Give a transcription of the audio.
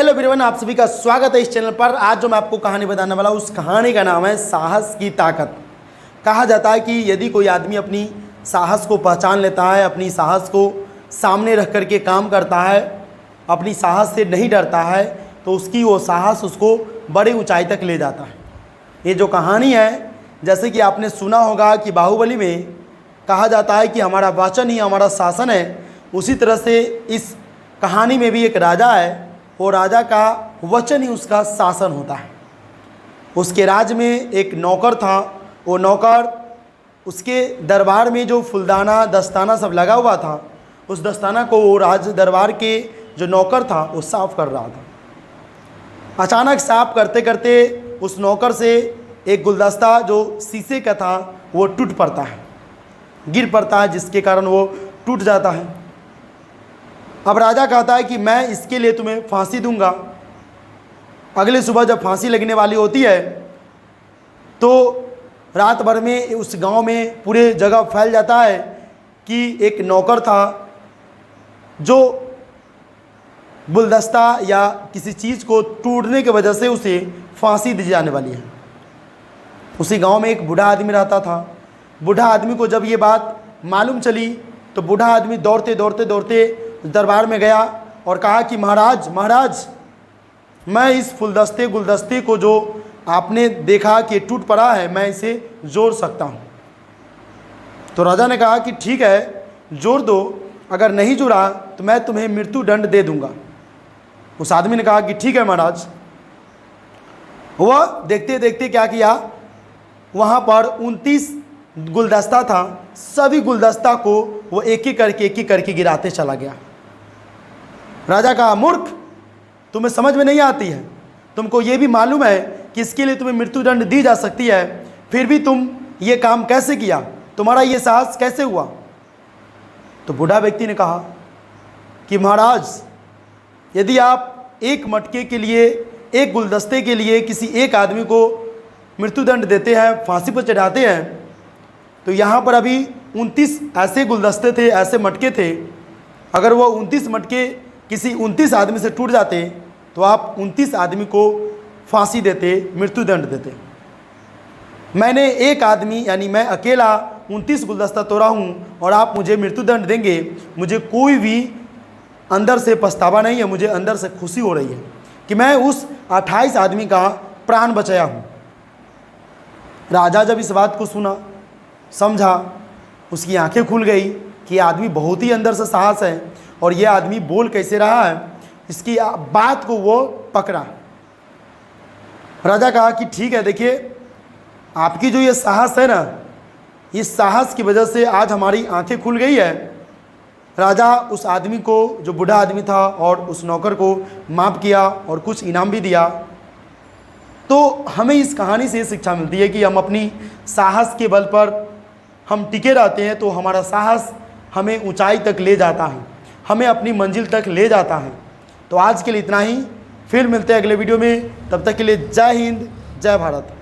Hello everyone, आप सभी का स्वागत है इस चैनल पर। आज जो मैं आपको कहानी बताने वाला हूँ उस कहानी का नाम है साहस की ताकत। कहा जाता है कि यदि कोई आदमी अपनी साहस को पहचान लेता है, अपनी साहस को सामने रख करके काम करता है, अपनी साहस से नहीं डरता है, तो उसकी वो साहस उसको बड़ी ऊंचाई तक ले जाता है। ये जो कहानी है, जैसे कि आपने सुना होगा कि बाहुबली में कहा जाता है कि हमारा वचन ही हमारा शासन है, उसी तरह से इस कहानी में भी एक राजा है, वो राजा का वचन ही उसका शासन होता है। उसके राज्य में एक नौकर था। वो नौकर उसके दरबार में जो फुलदाना दस्ताना सब लगा हुआ था, उस दस्ताना को वो राज दरबार के जो नौकर था वो साफ़ कर रहा था। अचानक साफ़ करते करते उस नौकर से एक गुलदस्ता जो शीशे का था वो टूट पड़ता है, गिर पड़ता है, जिसके कारण वो टूट जाता है। अब राजा कहता है कि मैं इसके लिए तुम्हें फांसी दूंगा। अगले सुबह जब फांसी लगने वाली होती है तो रात भर में उस गांव में पूरे जगह फैल जाता है कि एक नौकर था जो गुलदस्ता या किसी चीज़ को टूटने की वजह से उसे फांसी दी जाने वाली है। उसी गांव में एक बूढ़ा आदमी रहता था। बूढ़ा आदमी को जब ये बात मालूम चली तो बूढ़ा आदमी दौड़ते दौड़ते दौड़ते दरबार में गया और कहा कि महाराज महाराज, मैं इस गुलदस्ते को जो आपने देखा कि टूट पड़ा है, मैं इसे जोड़ सकता हूँ। तो राजा ने कहा कि ठीक है, जोड़ दो, अगर नहीं जुड़ा तो मैं तुम्हें मृत्यु दंड दे दूंगा। उस आदमी ने कहा कि ठीक है महाराज। वह देखते देखते क्या किया, वहाँ पर 29 गुलदस्ता था, सभी गुलदस्ता को वो एक एक करके गिराते चला गया। राजा कहा, मूर्ख, तुम्हें समझ में नहीं आती है, तुमको ये भी मालूम है कि इसके लिए तुम्हें मृत्युदंड दी जा सकती है, फिर भी तुम ये काम कैसे किया, तुम्हारा ये साहस कैसे हुआ? तो बूढ़ा व्यक्ति ने कहा कि महाराज, यदि आप एक मटके के लिए, एक गुलदस्ते के लिए किसी एक आदमी को मृत्युदंड देते हैं, फांसी पर चढ़ाते हैं, तो यहाँ पर अभी 29 ऐसे गुलदस्ते थे, ऐसे मटके थे। अगर वो 29 मटके किसी 29 आदमी से टूट जाते तो आप 29 आदमी को फांसी देते, मृत्युदंड देते। मैंने एक आदमी यानी मैं अकेला 29 गुलदस्ता तोड़ा हूँ और आप मुझे मृत्युदंड देंगे, मुझे कोई भी अंदर से पछतावा नहीं है, मुझे अंदर से खुशी हो रही है कि मैं उस 28 आदमी का प्राण बचाया हूँ। राजा जब इस बात को सुना, समझा, उसकी आंखें खुल गई कि ये आदमी बहुत ही अंदर से साहस है और ये आदमी बोल कैसे रहा है, इसकी बात को वो पकड़ा। राजा कहा कि ठीक है, देखिए आपकी जो ये साहस है ना, इस साहस की वजह से आज हमारी आंखें खुल गई है। राजा उस आदमी को, जो बूढ़ा आदमी था, और उस नौकर को माफ़ किया और कुछ इनाम भी दिया। तो हमें इस कहानी से शिक्षा मिलती है कि हम अपनी साहस के बल पर हम टिके रहते हैं तो हमारा साहस हमें ऊंचाई तक ले जाता है, हमें अपनी मंजिल तक ले जाता है। तो आज के लिए इतना ही, फिर मिलते हैं अगले वीडियो में। तब तक के लिए जय हिंद, जय भारत।